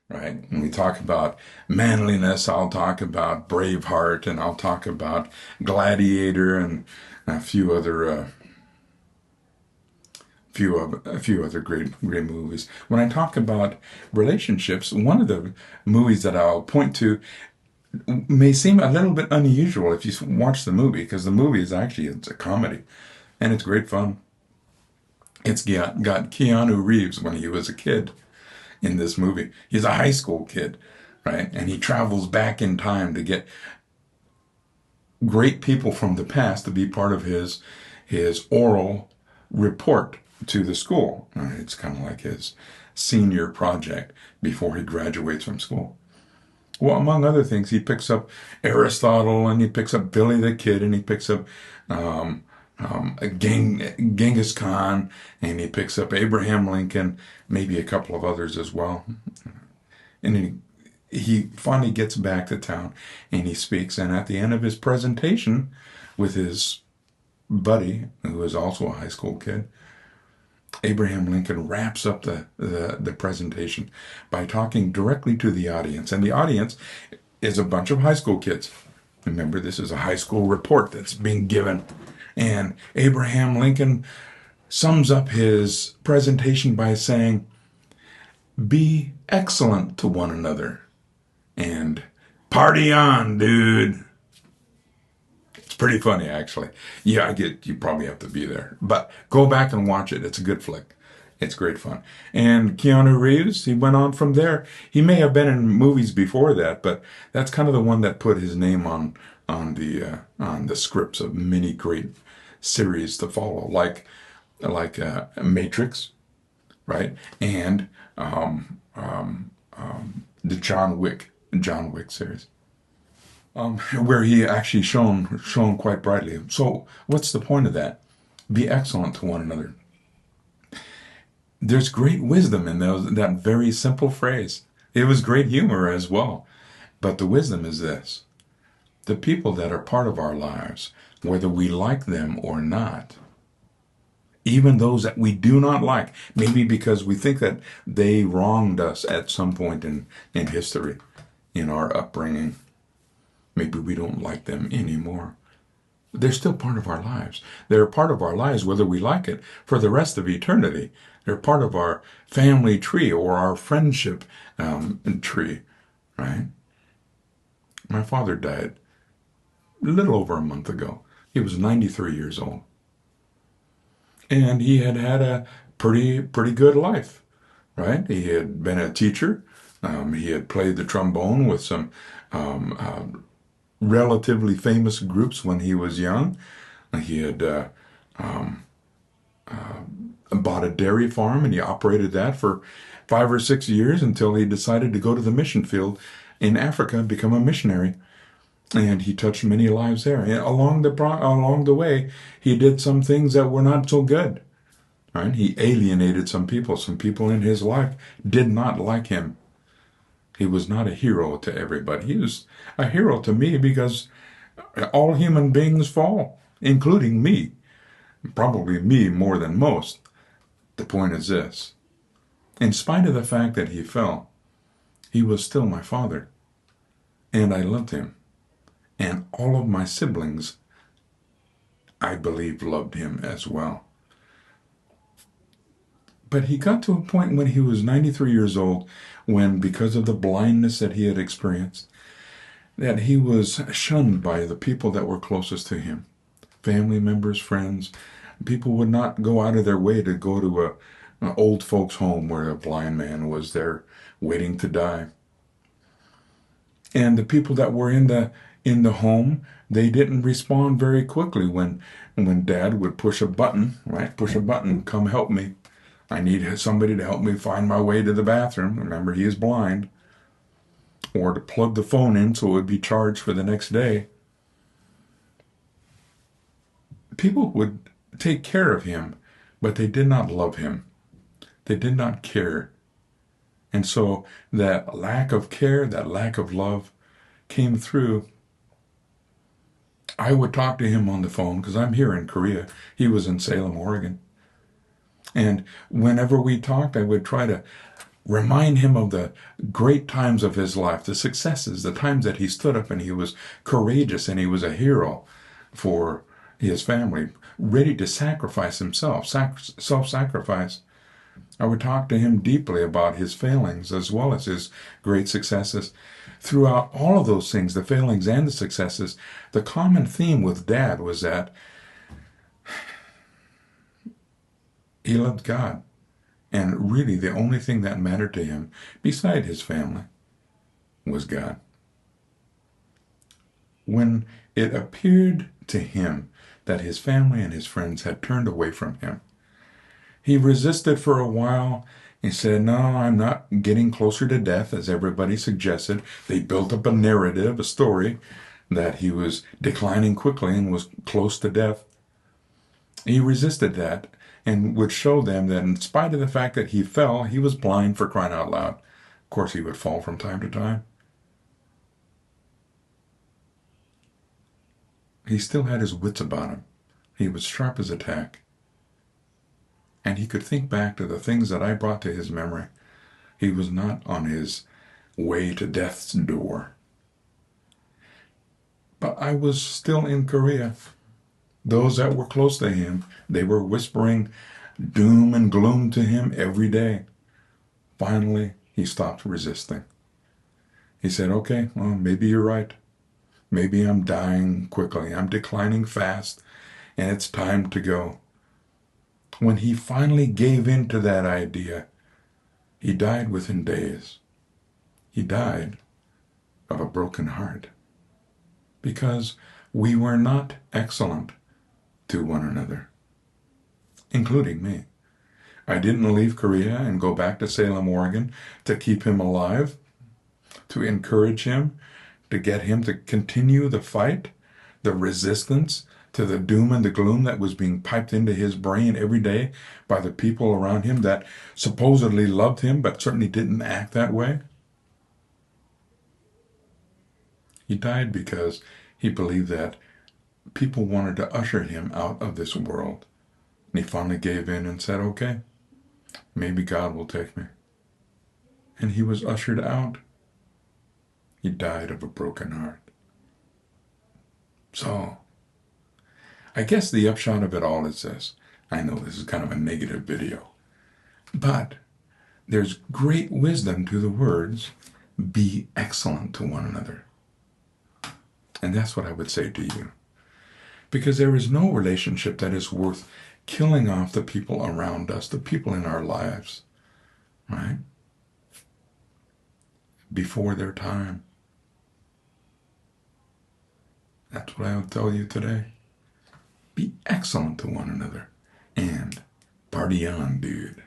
right? When we talk about manliness, I'll talk about Braveheart, and I'll talk about Gladiator, and a few other a few other great movies. When I talk about relationships, one of the movies that I'll point to may seem a little bit unusual if you watch the movie, because the movie is actually, it's a comedy and it's great fun. It's got Keanu Reeves when he was a kid in this movie. He's a high school kid, right? And he travels back in time to get great people from the past to be part of his oral report to the school. It's kind of like his senior project before he graduates from school. Well, among other things, he picks up Aristotle, and he picks up Billy the Kid, and he picks up Genghis Khan, and he picks up Abraham Lincoln, maybe a couple of others as well. And he finally gets back to town, and he speaks. And at the end of his presentation with his buddy, who is also a high school kid, Abraham Lincoln wraps up the presentation by talking directly to the audience. And the audience is a bunch of high school kids. Remember, this is a high school report that's being given. And Abraham Lincoln sums up his presentation by saying, "Be excellent to one another." And "Party on, dude." It's pretty funny, actually. Yeah, I get you probably have to be there. But go back and watch it. It's a good flick. It's great fun. And Keanu Reeves, he went on from there. He may have been in movies before that, but that's kind of the one that put his name on the scripts of many great series to follow, like Matrix, right? And the John Wick series, where he actually shone quite brightly. So what's the point of that? Be excellent to one another. There's great wisdom in that very simple phrase. It was great humor as well. But the wisdom is this: the people that are part of our lives, whether we like them or not, even those that we do not like, maybe because we think that they wronged us at some point in history, in our upbringing, maybe we don't like them anymore. They're still part of our lives. They're part of our lives whether we like it for the rest of eternity. They're part of our family tree or our friendship tree, right? My father died a little over a month ago. He was 93 years old. And he had had a pretty good life, right? He had been a teacher. He had played the trombone with some relatively famous groups when he was young. He had bought a dairy farm, and he operated that for 5 or 6 years until he decided to go to the mission field in Africa and become a missionary. And he touched many lives there. And along the way, he did some things that were not so good. Right? He alienated some people. Some people in his life did not like him. He was not a hero to everybody. He was a hero to me because all human beings fall, including me. Probably me more than most. The point is this: in spite of the fact that he fell, he was still my father. And I loved him. And all of my siblings, I believe, loved him as well. But he got to a point when he was 93 years old, when, because of the blindness that he had experienced, that he was shunned by the people that were closest to him. Family members, friends. People would not go out of their way to go to an old folks' home where a blind man was there waiting to die. And the people that were in the home, they didn't respond very quickly when Dad would push a button, right? Push a button, come help me. I need somebody to help me find my way to the bathroom. Remember, he is blind. Or to plug the phone in so it would be charged for the next day. People would take care of him, but they did not love him. They did not care. And so that lack of care, that lack of love came through. I would talk to him on the phone because I'm here in Korea. He was in Salem, Oregon. And whenever we talked, I would try to Remind him of the great times of his life, the successes, the times that he stood up and he was courageous and he was a hero for his family, ready to sacrifice himself, self-sacrifice. I would talk to him deeply about his failings as well as his great successes. Throughout all of those things, the failings and the successes, the common theme with Dad was that he loved God. And really, the only thing that mattered to him, beside his family, was God. When it appeared to him that his family and his friends had turned away from him, he resisted for a while. He said, no, I'm not getting closer to death, as everybody suggested. They built up a narrative, a story, that he was declining quickly and was close to death. He resisted that and would show them that in spite of the fact that he fell, he was blind, for crying out loud. Of course, he would fall from time to time. He still had his wits about him. He was sharp as a tack. And he could think back to the things that I brought to his memory. He was not on his way to death's door. But I was still in Korea. Those that were close to him, they were whispering doom and gloom to him every day. Finally, he stopped resisting. He said, okay, well, maybe you're right. Maybe I'm dying quickly. I'm declining fast, and it's time to go. When he finally gave in to that idea, he died within days. He died of a broken heart because we were not excellent to one another, including me. I didn't leave Korea and go back to Salem, Oregon to keep him alive, to encourage him, to get him to continue the fight, the resistance to the doom and the gloom that was being piped into his brain every day by the people around him that supposedly loved him but certainly didn't act that way. He died because he believed that people wanted to usher him out of this world. And he finally gave in and said, okay, maybe God will take me. And he was ushered out. He died of a broken heart. So, I guess the upshot of it all is this. I know this is kind of a negative video, but there's great wisdom to the words, be excellent to one another. And that's what I would say to you. Because there is no relationship that is worth killing off the people around us, the people in our lives, right? Before their time. That's what I would tell you today. Be excellent to one another. And party on, dude.